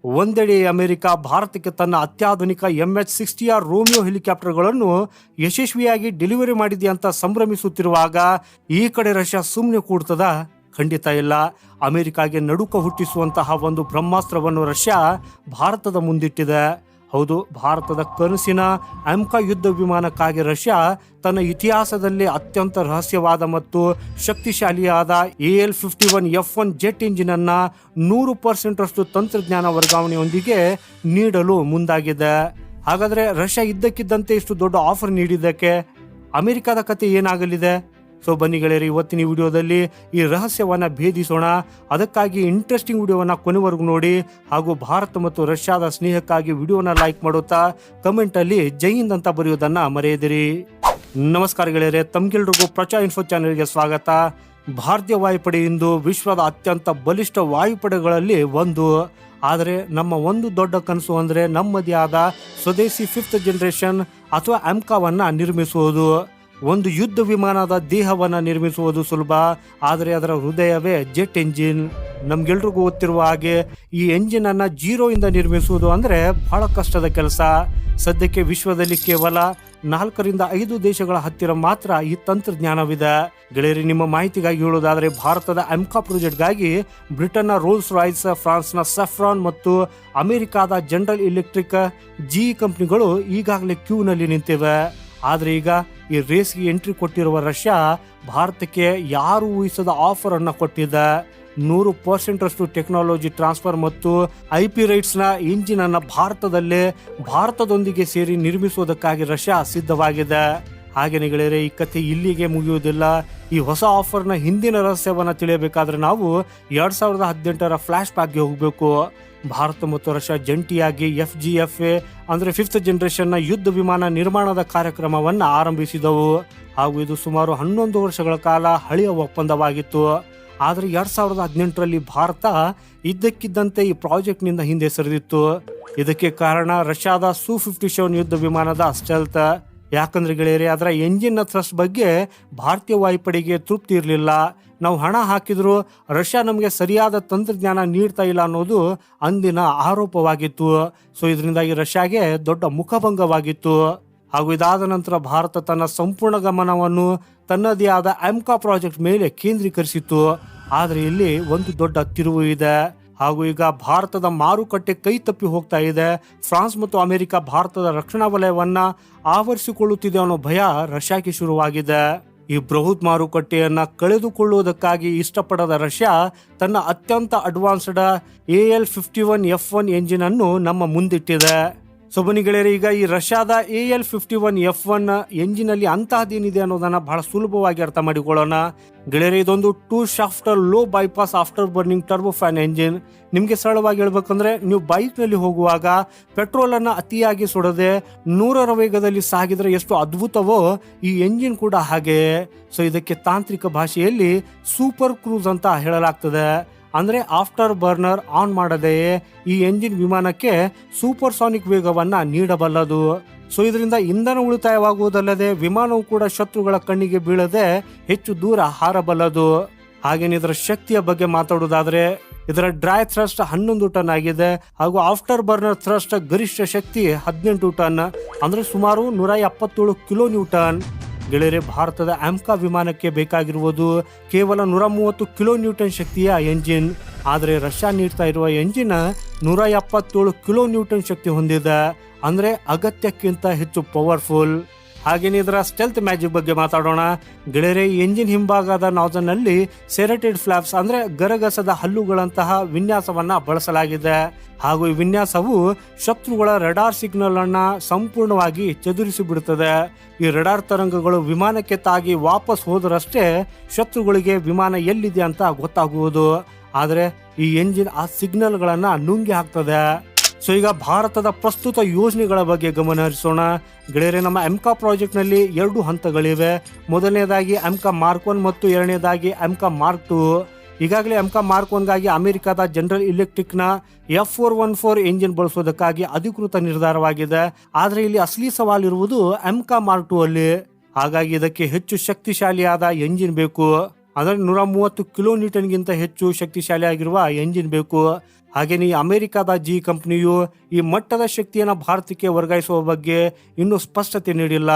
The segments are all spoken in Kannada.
ಒಂದೆಡೆ ಅಮೆರಿಕ ಭಾರತಕ್ಕೆ ತನ್ನ ಅತ್ಯಾಧುನಿಕ MH-60R ರೋಮಿಯೋ ಹೆಲಿಕಾಪ್ಟರ್ಗಳನ್ನು ಯಶಸ್ವಿಯಾಗಿ ಡೆಲಿವರಿ ಮಾಡಿದೆ ಅಂತ ಸಂಭ್ರಮಿಸುತ್ತಿರುವಾಗ ಈ ಕಡೆ ರಷ್ಯಾ ಸುಮ್ಮನೆ ಕೂಡ್ತದ? ಖಂಡಿತ ಇಲ್ಲ. ಅಮೆರಿಕಾಗೆ ನಡುಕ ಹುಟ್ಟಿಸುವಂತಹ ಒಂದು ಬ್ರಹ್ಮಾಸ್ತ್ರವನ್ನು ರಷ್ಯಾ ಭಾರತದ ಮುಂದಿಟ್ಟಿದೆ. ಹೌದು, ಭಾರತದ ಕನಸಿನ AMCA ಯುದ್ಧ ವಿಮಾನಕ್ಕಾಗಿ ರಷ್ಯಾ ತನ್ನ ಇತಿಹಾಸದಲ್ಲಿ ಅತ್ಯಂತ ರಹಸ್ಯವಾದ ಮತ್ತು ಶಕ್ತಿಶಾಲಿಯಾದ AL-51F1 ಜೆಟ್ ಇಂಜಿನ್ ಅನ್ನ 100% ತಂತ್ರಜ್ಞಾನ ವರ್ಗಾವಣೆಯೊಂದಿಗೆ ನೀಡಲು ಮುಂದಾಗಿದೆ. ಹಾಗಾದ್ರೆ ರಷ್ಯಾ ಇದ್ದಕ್ಕಿದ್ದಂತೆ ಇಷ್ಟು ದೊಡ್ಡ ಆಫರ್ ನೀಡಿದ್ದಕ್ಕೆ ಅಮೆರಿಕದ ಕತೆ ಏನಾಗಲಿದೆ? ಸೊ ಬನ್ನಿ ಗೆಳೆಯರಿ, ಇವತ್ತಿನ ವಿಡಿಯೋದಲ್ಲಿ ಈ ರಹಸ್ಯವನ್ನ ಭೇದಿಸೋಣ. ಅದಕ್ಕಾಗಿ ಇಂಟ್ರೆಸ್ಟಿಂಗ್ ವಿಡಿಯೋವನ್ನ ಕೊನೆವರೆಗೂ ನೋಡಿ, ಹಾಗೂ ಭಾರತ ಮತ್ತು ರಷ್ಯಾದ ಸ್ನೇಹಕ್ಕಾಗಿ ವಿಡಿಯೋನ ಲೈಕ್ ಮಾಡುತ್ತಾ ಕಮೆಂಟ್ ಅಲ್ಲಿ ಜೈ ಹಿಂದ್ ಅಂತ ಬರೆಯೋದನ್ನ ಮರೆಯದಿರಿ. ನಮಸ್ಕಾರ ಗೆಳೆಯರೆ, ತಮ್ಗೆಲ್ರಿಗೂ ಪ್ರಚಾ ಇನ್ಫೋ ಚಾನೆಲ್ಗೆ ಸ್ವಾಗತ. ಭಾರತೀಯ ವಾಯುಪಡೆ ಇಂದು ವಿಶ್ವದ ಅತ್ಯಂತ ಬಲಿಷ್ಠ ವಾಯುಪಡೆಗಳಲ್ಲಿ ಒಂದು. ಆದರೆ ನಮ್ಮ ಒಂದು ದೊಡ್ಡ ಕನಸು ಅಂದ್ರೆ ನಮ್ಮದೇ ಆದ ಸ್ವದೇಶಿ 5th ಜನರೇಷನ್ ಅಥವಾ AMCAವನ್ನ ನಿರ್ಮಿಸುವುದು. ಒಂದು ಯುದ್ಧ ವಿಮಾನದ ದೇಹವನ್ನ ನಿರ್ಮಿಸುವುದು ಸುಲಭ, ಆದರೆ ಅದರ ಹೃದಯವೇ ಜೆಟ್ ಎಂಜಿನ್. ನಮ್ಗೆಲ್ರಿಗೂ ಗೊತ್ತಿರುವ ಹಾಗೆ ಈ ಎಂಜಿನ್ ಅನ್ನ 0 ಇಂದ ನಿರ್ಮಿಸುವುದು ಅಂದ್ರೆ ಬಹಳ ಕಷ್ಟದ ಕೆಲಸ. ಸದ್ಯಕ್ಕೆ ವಿಶ್ವದಲ್ಲಿ ಕೇವಲ 4 ರಿಂದ 5 ದೇಶಗಳ ಹತ್ತಿರ ಮಾತ್ರ ಈ ತಂತ್ರಜ್ಞಾನವಿದೆ. ಗೆಳೆಯರಿ, ನಿಮ್ಮ ಮಾಹಿತಿಗಾಗಿ ಹೇಳುವುದಾದ್ರೆ ಭಾರತದ AMCA ಪ್ರಾಜೆಕ್ಟ್ಗಾಗಿ ಬ್ರಿಟನ್ನ ರೋಲ್ಸ್ ರಾಯ್ಸ್, ಫ್ರಾನ್ಸ್ನ ಸಫ್ರಾನ್ ಮತ್ತು ಅಮೆರಿಕಾದ ಜನರಲ್ ಎಲೆಕ್ಟ್ರಿಕ್ GE ಕಂಪನಿಗಳು ಈಗಾಗಲೇ ಕ್ಯೂನಲ್ಲಿ ನಿಂತಿವೆ. ಆದ್ರೆ ಈಗ ಈ ರೇಸ್ಗೆ ಎಂಟ್ರಿ ಕೊಟ್ಟಿರುವ ರಷ್ಯಾ ಭಾರತಕ್ಕೆ ಯಾರು ಊಹಿಸದ ಆಫರ್ ಅನ್ನ ಕೊಟ್ಟಿದೆ. 100% ಟೆಕ್ನಾಲಜಿ ಟ್ರಾನ್ಸ್ಫರ್ ಮತ್ತು IP ರೈಟ್ಸ್ ನ ಇಂಜಿನ್ ಅನ್ನ ಭಾರತದೊಂದಿಗೆ ಸೇರಿ ನಿರ್ಮಿಸುವುದಕ್ಕಾಗಿ ರಷ್ಯಾ ಸಿದ್ಧವಾಗಿದೆ. ಹಾಗೇನೆ ಗೆಳೆಯರೆ, ಈ ಕಥೆ ಇಲ್ಲಿಗೆ ಮುಗಿಯುವುದಿಲ್ಲ. ಈ ಹೊಸ ಆಫರ್ ನ ಹಿಂದಿನ ರಹಸ್ಯವನ್ನ ತಿಳಿಯಬೇಕಾದ್ರೆ ನಾವು 2018ರ ಫ್ಲಾಶ್ ಬ್ಯಾಕ್ಗೆ ಹೋಗಬೇಕು. ಭಾರತ ಮತ್ತು ರಷ್ಯಾ ಜಂಟಿಯಾಗಿ FGFA ಅಂದ್ರೆ 5th ಜನರೇಷನ್ ನ ಯುದ್ಧ ವಿಮಾನ ನಿರ್ಮಾಣದ ಕಾರ್ಯಕ್ರಮವನ್ನ ಆರಂಭಿಸಿದವು. ಹಾಗೂ ಇದು ಸುಮಾರು 11 ವರ್ಷಗಳ ಕಾಲ ಹಳೆಯ ಒಪ್ಪಂದವಾಗಿತ್ತು. ಆದ್ರೆ 2018ರಲ್ಲಿ ಭಾರತ ಇದ್ದಕ್ಕಿದ್ದಂತೆ ಈ ಪ್ರಾಜೆಕ್ಟ್ ನಿಂದ ಹಿಂದೆ ಸರಿದಿತ್ತು. ಇದಕ್ಕೆ ಕಾರಣ ರಷ್ಯಾದ Su-57 ಯುದ್ಧ ವಿಮಾನದ ಸ್ಟೆಲ್ತ್. ಯಾಕಂದ್ರೆ ಗೆಳೆಯರೆ, ಅದರ ಎಂಜಿನ್ ನ ಥ್ರಸ್ಟ್ ಬಗ್ಗೆ ಭಾರತೀಯ ವಾಯುಪಡೆಗೆ ತೃಪ್ತಿ ಇರಲಿಲ್ಲ. ನಾವು ಹಣ ಹಾಕಿದ್ರು ರಷ್ಯಾ ನಮಗೆ ಸರಿಯಾದ ತಂತ್ರಜ್ಞಾನ ನೀಡ್ತಾ ಇಲ್ಲ ಅನ್ನೋದು ಅಂದಿನ ಆರೋಪವಾಗಿತ್ತು. ಸೊ ಇದರಿಂದಾಗಿ ರಷ್ಯಾಗೆ ದೊಡ್ಡ ಮುಖಭಂಗವಾಗಿತ್ತು. ಹಾಗೂ ಇದಾದ ನಂತರ ಭಾರತ ತನ್ನ ಸಂಪೂರ್ಣ ಗಮನವನ್ನು ತನ್ನದೇ ಆದ AMCA ಪ್ರಾಜೆಕ್ಟ್ ಮೇಲೆ ಕೇಂದ್ರೀಕರಿಸಿತ್ತು. ಆದ್ರೆ ಇಲ್ಲಿ ಒಂದು ದೊಡ್ಡ ತಿರುವು ಇದೆ. ಹಾಗೂ ಈಗ ಭಾರತದ ಮಾರುಕಟ್ಟೆ ಕೈ ತಪ್ಪಿ ಹೋಗ್ತಾ ಇದೆ. ಫ್ರಾನ್ಸ್ ಮತ್ತು ಅಮೆರಿಕ ಭಾರತದ ರಕ್ಷಣಾ ವಲಯವನ್ನ ಆವರಿಸಿಕೊಳ್ಳುತ್ತಿದೆ ಅನ್ನೋ ಭಯ ರಷ್ಯಾಗೆ ಶುರುವಾಗಿದೆ. ಈ ಬೃಹತ್ ಮಾರುಕಟ್ಟೆಯನ್ನ ಕಳೆದುಕೊಳ್ಳುವುದಕ್ಕಾಗಿ ಇಷ್ಟಪಡದ ರಷ್ಯಾ ತನ್ನ ಅತ್ಯಂತ ಅಡ್ವಾನ್ಸ್ಡ್ AL-51F1 ಎಂಜಿನ್ ಅನ್ನು ನಮ್ಮ ಮುಂದಿಟ್ಟಿದೆ. ಸೊ ಬನ್ನಿ ಗೆಳೆಯರೆ, ಈಗ ಈ ರಷ್ಯಾದ AL-51F1 ಎಂಜಿನ್ ಅಲ್ಲಿ ಅಂತಹದೇನಿದೆ ಅನ್ನೋದನ್ನ ಬಹಳ ಸುಲಭವಾಗಿ ಅರ್ಥ ಮಾಡಿಕೊಳ್ಳೋಣ. ಗೆಳೆಯರೆ, ಇದೊಂದು 2 shaft low bypass after burning turbo fan engine. ನಿಮ್ಗೆ ಸರಳವಾಗಿ ಹೇಳ್ಬೇಕಂದ್ರೆ, ನೀವು ಬೈಕ್ ನಲ್ಲಿ ಹೋಗುವಾಗ ಪೆಟ್ರೋಲ್ ಅನ್ನ ಅತಿಯಾಗಿ ಸುಡದೆ 100ರ ವೇಗದಲ್ಲಿ ಸಾಗಿದ್ರೆ ಎಷ್ಟು ಅದ್ಭುತವೋ ಈ ಎಂಜಿನ್ ಕೂಡ ಹಾಗೆ. ಸೊ ಇದಕ್ಕೆ ತಾಂತ್ರಿಕ ಭಾಷೆಯಲ್ಲಿ ಸೂಪರ್ ಕ್ರೂಸ್ ಅಂತ ಹೇಳಲಾಗ್ತದೆ. ಅಂದ್ರೆ ಆಫ್ಟರ್ ಬರ್ನರ್ ಆನ್ ಮಾಡದೆಯೇ ಈ ಎಂಜಿನ್ ವಿಮಾನಕ್ಕೆ ಸೂಪರ್ಸಾನಿಕ್ ವೇಗವನ್ನ ನೀಡಬಲ್ಲದು. ಸೊ ಇದರಿಂದ ಇಂಧನ ಉಳಿತಾಯವಾಗುವುದಲ್ಲದೆ ವಿಮಾನವು ಕೂಡ ಶತ್ರುಗಳ ಕಣ್ಣಿಗೆ ಬೀಳದೆ ಹೆಚ್ಚು ದೂರ ಹಾರಬಲ್ಲದು. ಹಾಗೇನೆ ಇದರ ಶಕ್ತಿಯ ಬಗ್ಗೆ ಮಾತಾಡುವುದಾದ್ರೆ, ಇದರ ಡ್ರೈ ಥ್ರಸ್ಟ್ 11 ಟನ್ ಆಗಿದೆ. ಹಾಗೂ ಆಫ್ಟರ್ ಬರ್ನರ್ ಥ್ರಸ್ಟ್ ಗರಿಷ್ಠ ಶಕ್ತಿ 18 ಟನ್, ಅಂದ್ರೆ ಸುಮಾರು 177 ಕಿಲೋ ನ್ಯೂಟನ್. ಗೆಳೆಯರೆ, ಭಾರತದ AMCA ವಿಮಾನಕ್ಕೆ ಬೇಕಾಗಿರುವುದು ಕೇವಲ 130 ಕಿಲೋ ನ್ಯೂಟನ್ ಶಕ್ತಿಯ ಎಂಜಿನ್. ಆದರೆ ರಷ್ಯಾ ನೀಡ್ತಾ ಇರುವ ಎಂಜಿನ್ 177 ಕಿಲೋ ನ್ಯೂಟನ್ ಶಕ್ತಿ ಹೊಂದಿದೆ. ಅಂದ್ರೆ ಅಗತ್ಯಕ್ಕಿಂತ ಹೆಚ್ಚು ಪವರ್ಫುಲ್. ಹಾಗೇನೆ ಇದರ ಸ್ಟೆಲ್ತ್ ಮ್ಯಾಜಿಕ್ ಬಗ್ಗೆ ಮಾತಾಡೋಣ. ಗೆಳೆಯರೆ, ಎಂಜಿನ್ ಹಿಂಭಾಗದ ನಾಜಲ್ ನಲ್ಲಿ ಸೆರೆಟೆಡ್ ಫ್ಲಾಪ್ಸ್ ಅಂದ್ರೆ ಗರಗಸದ ಹಲ್ಲುಗಳಂತಹ ವಿನ್ಯಾಸವನ್ನ ಬಳಸಲಾಗಿದೆ. ಹಾಗೂ ಈ ವಿನ್ಯಾಸವು ಶತ್ರುಗಳ ರೆಡಾರ್ ಸಿಗ್ನಲ್ ಅನ್ನ ಸಂಪೂರ್ಣವಾಗಿ ಚದುರಿಸಿ ಬಿಡುತ್ತದೆ. ಈ ರೆಡಾರ್ ತರಂಗಗಳು ವಿಮಾನಕ್ಕೆ ತಾಗಿ ವಾಪಸ್ ಹೋದರಷ್ಟೇ ಶತ್ರುಗಳಿಗೆ ವಿಮಾನ ಎಲ್ಲಿದೆ ಅಂತ ಗೊತ್ತಾಗುವುದು. ಆದ್ರೆ ಈ ಎಂಜಿನ್ ಆ ಸಿಗ್ನಲ್ ಗಳನ್ನ ನುಂಗಿ ಹಾಕ್ತದೆ. ಸೊ ಈಗ ಭಾರತದ ಪ್ರಸ್ತುತ ಯೋಜನೆಗಳ ಬಗ್ಗೆ ಗಮನ ಹರಿಸೋಣ. ಗೆಳೆಯರೆ, ನಮ್ಮ AMCA ಪ್ರಾಜೆಕ್ಟ್ ನಲ್ಲಿ 2 ಹಂತಗಳಿವೆ. ಮೊದಲನೇದಾಗಿ AMCA ಮಾರ್ಕ್ 1 ಮತ್ತು ಎರಡನೇದಾಗಿ AMCA ಮಾರ್ಕ್ 2. ಈಗಾಗಲೇ AMCA ಮಾರ್ಕ್ 1 ಗಾಗಿ ಅಮೆರಿಕದ ಜನರಲ್ ಎಲೆಕ್ಟ್ರಿಕ್ ನ F414 ಎಂಜಿನ್ ಬಳಸುವುದಕ್ಕಾಗಿ ಅಧಿಕೃತ ನಿರ್ಧಾರವಾಗಿದೆ. ಆದ್ರೆ ಇಲ್ಲಿ ಅಸಲಿ ಸವಾಲಿರುವುದು AMCA ಮಾರ್ಕ್ 2 ಅಲ್ಲಿ. ಹಾಗಾಗಿ ಇದಕ್ಕೆ ಹೆಚ್ಚು ಶಕ್ತಿಶಾಲಿಯಾದ ಎಂಜಿನ್ ಬೇಕು. ಅಂದ್ರೆ 130 ಕಿಲೋ ನ್ಯೂಟನ್ ಗಿಂತ ಹೆಚ್ಚು ಶಕ್ತಿಶಾಲಿಯಾಗಿರುವ ಎಂಜಿನ್ ಬೇಕು. ಹಾಗೆಯೇ ಈ ಅಮೆರಿಕದ ಜಿ ಕಂಪನಿಯು ಈ ಮಟ್ಟದ ಶಕ್ತಿಯನ್ನು ಭಾರತಕ್ಕೆ ವರ್ಗಾಯಿಸುವ ಬಗ್ಗೆ ಇನ್ನೂ ಸ್ಪಷ್ಟತೆ ನೀಡಿಲ್ಲ.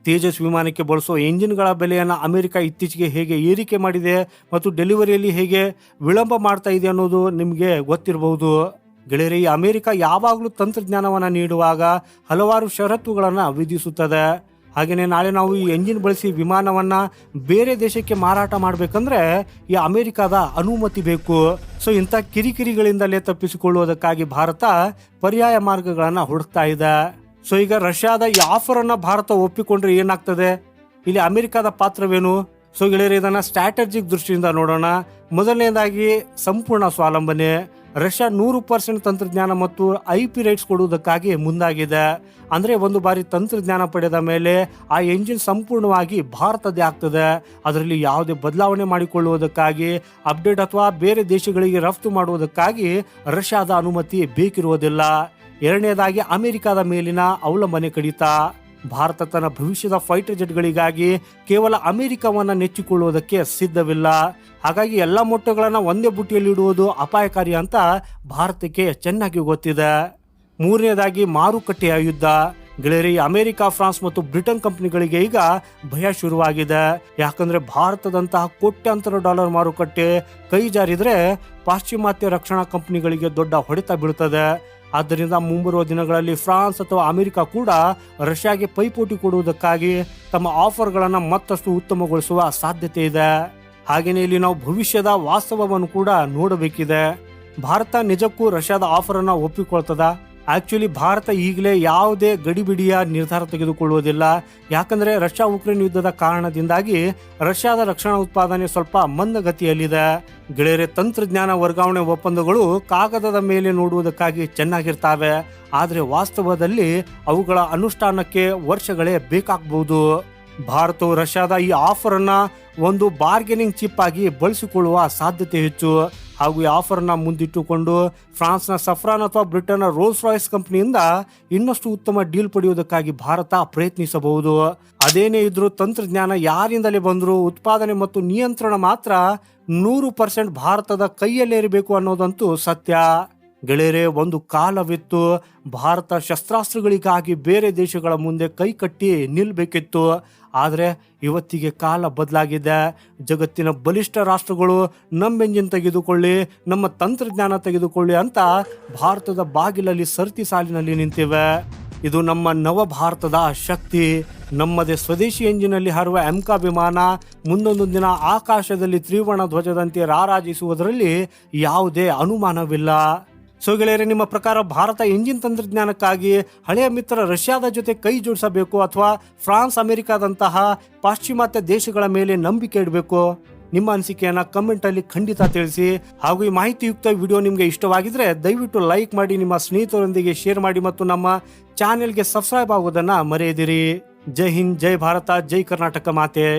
ತೇಜಸ್ ವಿಮಾನಕ್ಕೆ ಬಳಸುವ ಎಂಜಿನ್ಗಳ ಬೆಲೆಯನ್ನು ಅಮೆರಿಕ ಇತ್ತೀಚೆಗೆ ಹೇಗೆ ಏರಿಕೆ ಮಾಡಿದೆ ಮತ್ತು ಡೆಲಿವರಿಯಲ್ಲಿ ಹೇಗೆ ವಿಳಂಬ ಮಾಡ್ತಾ ಇದೆ ಅನ್ನೋದು ನಿಮಗೆ ಗೊತ್ತಿರಬಹುದು. ಗೆಳೆಯರೇ, ಈ ಅಮೆರಿಕ ಯಾವಾಗಲೂ ತಂತ್ರಜ್ಞಾನವನ್ನು ನೀಡುವಾಗ ಹಲವಾರು ಷರತ್ತುಗಳನ್ನು ವಿಧಿಸುತ್ತದೆ. ಹಾಗೆಯೇ ನಾಳೆ ನಾವು ಈ ಎಂಜಿನ್ ಬಳಸಿ ವಿಮಾನವನ್ನು ಬೇರೆ ದೇಶಕ್ಕೆ ಮಾರಾಟ ಮಾಡಬೇಕಂದ್ರೆ ಈ ಅಮೆರಿಕದ ಅನುಮತಿ ಬೇಕು. ಸೊ ಇಂಥ ಕಿರಿಕಿರಿಗಳಿಂದಲೇ ತಪ್ಪಿಸಿಕೊಳ್ಳುವುದಕ್ಕಾಗಿ ಭಾರತ ಪರ್ಯಾಯ ಮಾರ್ಗಗಳನ್ನು ಹುಡುಕ್ತಾ ಇದೆ. ಸೊ ಈಗ ರಷ್ಯಾದ ಈ ಆಫರನ್ನು ಭಾರತ ಒಪ್ಪಿಕೊಂಡ್ರೆ ಏನಾಗ್ತದೆ, ಇಲ್ಲಿ ಅಮೆರಿಕದ ಪಾತ್ರವೇನು? ಸೊ ಗೆಳೆಯರೇ, ಇದನ್ನು ಸ್ಟ್ರಾಟಜಿಕ್ ದೃಷ್ಟಿಯಿಂದ ನೋಡೋಣ. ಮೊದಲನೇದಾಗಿ ಸಂಪೂರ್ಣ ಸ್ವಾವಲಂಬನೆ. ರಷ್ಯಾ 100% ತಂತ್ರಜ್ಞಾನ ಮತ್ತು IP ರೈಟ್ಸ್ ಕೊಡುವುದಕ್ಕಾಗಿ ಮುಂದಾಗಿದೆ. ಅಂದರೆ ಒಂದು ಬಾರಿ ತಂತ್ರಜ್ಞಾನ ಪಡೆದ ಮೇಲೆ ಆ ಎಂಜಿನ್ ಸಂಪೂರ್ಣವಾಗಿ ಭಾರತದೇ ಆಗ್ತದೆ. ಅದರಲ್ಲಿ ಯಾವುದೇ ಬದಲಾವಣೆ ಮಾಡಿಕೊಳ್ಳುವುದಕ್ಕಾಗಿ ಅಪ್ಡೇಟ್ ಅಥವಾ ಬೇರೆ ದೇಶಗಳಿಗೆ ರಫ್ತು ಮಾಡುವುದಕ್ಕಾಗಿ ರಷ್ಯಾದ ಅನುಮತಿ ಬೇಕಿರುವುದಿಲ್ಲ. ಎರಡನೇದಾಗಿ ಅಮೆರಿಕದ ಮೇಲಿನ ಅವಲಂಬನೆ ಕಡಿತ. ಭಾರತ ತನ್ನ ಭವಿಷ್ಯದ ಫೈಟರ್ ಜೆಟ್ಗಳಿಗಾಗಿ ಕೇವಲ ಅಮೆರಿಕವನ್ನು ನೆಚ್ಚಿಕೊಳ್ಳುವುದಕ್ಕೆ ಸಿದ್ಧವಿಲ್ಲ. ಹಾಗಾಗಿ ಎಲ್ಲ ಮೊಟ್ಟೆಗಳನ್ನು ಒಂದೇ ಬುಟ್ಟಿಯಲ್ಲಿ ಇಡುವುದು ಅಪಾಯಕಾರಿ ಅಂತ ಭಾರತಕ್ಕೆ ಚೆನ್ನಾಗಿ ಗೊತ್ತಿದೆ. ಮೂರನೇದಾಗಿ ಮಾರುಕಟ್ಟೆಯ ಯುದ್ಧ. ಗೆಳೆಯರಿ, ಅಮೆರಿಕ, ಫ್ರಾನ್ಸ್ ಮತ್ತು ಬ್ರಿಟನ್ ಕಂಪನಿಗಳಿಗೆ ಈಗ ಭಯ ಶುರುವಾಗಿದೆ. ಯಾಕಂದ್ರೆ ಭಾರತದಂತಹ ಕೋಟ್ಯಾಂತರ ಡಾಲರ್ ಮಾರುಕಟ್ಟೆ ಕೈ ಜಾರಿದ್ರೆ ಪಾಶ್ಚಿಮಾತ್ಯ ರಕ್ಷಣಾ ಕಂಪನಿಗಳಿಗೆ ದೊಡ್ಡ ಹೊಡೆತ ಬೀಳುತ್ತದೆ. ಆದ್ದರಿಂದ ಮುಂಬರುವ ದಿನಗಳಲ್ಲಿ ಫ್ರಾನ್ಸ್ ಅಥವಾ ಅಮೆರಿಕ ಕೂಡ ರಷ್ಯಾಗೆ ಪೈಪೋಟಿ ಕೊಡುವುದಕ್ಕಾಗಿ ತಮ್ಮ ಆಫರ್ಗಳನ್ನು ಮತ್ತಷ್ಟು ಉತ್ತಮಗೊಳಿಸುವ ಸಾಧ್ಯತೆ ಇದೆ. ಹಾಗೆಯೇ ಇಲ್ಲಿ ನಾವು ಭವಿಷ್ಯದ ವಾಸ್ತವವನ್ನು ಕೂಡ ನೋಡಬೇಕಿದೆ. ಭಾರತ ನಿಜಕ್ಕೂ ರಷ್ಯಾದ ಆಫರ್ ಅನ್ನು ಒಪ್ಪಿಕೊಳ್ತದ? ಆಕ್ಚುಲಿ ಭಾರತ ಈಗಲೇ ಯಾವುದೇ ಗಡಿಬಿಡಿಯ ನಿರ್ಧಾರ ತೆಗೆದುಕೊಳ್ಳುವುದಿಲ್ಲ. ಯಾಕಂದ್ರೆ ರಷ್ಯಾ ಉಕ್ರೇನ್ ಯುದ್ಧದ ಕಾರಣದಿಂದಾಗಿ ರಷ್ಯಾದ ರಕ್ಷಣಾ ಉತ್ಪಾದನೆ ಸ್ವಲ್ಪ ಮಂದಗತಿಯಲ್ಲಿದೆ. ಗೆಳೆಯರೆ, ತಂತ್ರಜ್ಞಾನ ವರ್ಗಾವಣೆ ಒಪ್ಪಂದಗಳು ಕಾಗದದ ಮೇಲೆ ನೋಡುವುದಕ್ಕಾಗಿ ಚೆನ್ನಾಗಿರ್ತಾವೆ, ಆದ್ರೆ ವಾಸ್ತವದಲ್ಲಿ ಅವುಗಳ ಅನುಷ್ಠಾನಕ್ಕೆ ವರ್ಷಗಳೇ ಬೇಕಾಗಬಹುದು. ಭಾರತವು ರಷ್ಯಾದ ಈ ಆಫರ್ ಅನ್ನ ಒಂದು ಬಾರ್ಗೇನಿಂಗ್ ಚಿಪ್ ಆಗಿ ಬಳಸಿಕೊಳ್ಳುವ ಸಾಧ್ಯತೆ ಹೆಚ್ಚು. ಹಾಗೂ ಈ ಆಫರ್ನ ಮುಂದಿಟ್ಟುಕೊಂಡು ಫ್ರಾನ್ಸ್ನ ಸಫ್ರಾನ್ ಅಥವಾ ಬ್ರಿಟನ್ನ ರೋಲ್ಸ್ ರಾಯ್ಸ್ ಕಂಪನಿಯಿಂದ ಇನ್ನಷ್ಟು ಉತ್ತಮ ಡೀಲ್ ಪಡೆಯುವುದಕ್ಕಾಗಿ ಭಾರತ ಪ್ರಯತ್ನಿಸಬಹುದು. ಅದೇನೇ ಇದ್ರೂ ತಂತ್ರಜ್ಞಾನ ಯಾರಿಂದಲೇ ಬಂದರೂ ಉತ್ಪಾದನೆ ಮತ್ತು ನಿಯಂತ್ರಣ ಮಾತ್ರ 100% ಭಾರತದ ಕೈಯಲ್ಲೇ ಇರಬೇಕು ಅನ್ನೋದಂತೂ ಸತ್ಯ. ಗೆಳೆಯರೇ, ಒಂದು ಕಾಲವಿತ್ತು ಭಾರತ ಶಸ್ತ್ರಾಸ್ತ್ರಗಳಿಗಾಗಿ ಬೇರೆ ದೇಶಗಳ ಮುಂದೆ ಕೈ ಕಟ್ಟಿ ನಿಲ್ಬೇಕಿತ್ತು. ಆದರೆ ಇವತ್ತಿಗೆ ಕಾಲ ಬದಲಾಗಿದೆ. ಜಗತ್ತಿನ ಬಲಿಷ್ಠ ರಾಷ್ಟ್ರಗಳು ನಮ್ಮ ಎಂಜಿನ್ ತೆಗೆದುಕೊಳ್ಳಿ, ನಮ್ಮ ತಂತ್ರಜ್ಞಾನ ತೆಗೆದುಕೊಳ್ಳಿ ಅಂತ ಭಾರತದ ಬಾಗಿಲಲ್ಲಿ ಸರತಿ ಸಾಲಿನಲ್ಲಿ ನಿಂತಿವೆ. ಇದು ನಮ್ಮ ನವ ಭಾರತದ ಶಕ್ತಿ. ನಮ್ಮದೇ ಸ್ವದೇಶಿ ಎಂಜಿನಲ್ಲಿ ಹಾರುವ ಎಮ್ಕಾ ವಿಮಾನ ಮುಂದೊಂದು ದಿನ ಆಕಾಶದಲ್ಲಿ ತ್ರಿವರ್ಣ ಧ್ವಜದಂತೆ ರಾರಾಜಿಸುವುದರಲ್ಲಿ ಯಾವುದೇ ಅನುಮಾನವಿಲ್ಲ. ಸೊ ಗೆಳೆಯರೆ, ನಿಮ್ಮ ಪ್ರಕಾರ ಭಾರತ ಎಂಜಿನ್ ತಂತ್ರಜ್ಞಾನಕ್ಕಾಗಿ ಹಳೆಯ ಮಿತ್ರ ರಷ್ಯಾದ ಜೊತೆ ಕೈ ಜೋಡಿಸಬೇಕು ಅಥವಾ ಫ್ರಾನ್ಸ್, ಅಮೆರಿಕಾದಂತಹ ಪಾಶ್ಚಿಮಾತ್ಯ ದೇಶಗಳ ಮೇಲೆ ನಂಬಿಕೆ ಇಡಬೇಕು? ನಿಮ್ಮ ಅನಿಸಿಕೆಯನ್ನು ಕಮೆಂಟಲ್ಲಿ ಖಂಡಿತ ತಿಳಿಸಿ. ಹಾಗೂ ಈ ಮಾಹಿತಿಯುಕ್ತ ವಿಡಿಯೋ ನಿಮಗೆ ಇಷ್ಟವಾಗಿದ್ರೆ ದಯವಿಟ್ಟು ಲೈಕ್ ಮಾಡಿ, ನಿಮ್ಮ ಸ್ನೇಹಿತರೊಂದಿಗೆ ಶೇರ್ ಮಾಡಿ ಮತ್ತು ನಮ್ಮ ಚಾನೆಲ್ಗೆ ಸಬ್ಸ್ಕ್ರೈಬ್ ಆಗುವುದನ್ನು ಮರೆಯದಿರಿ. ಜೈ ಹಿಂದ್, ಜೈ ಭಾರತ, ಜೈ ಕರ್ನಾಟಕ ಮಾತೆ.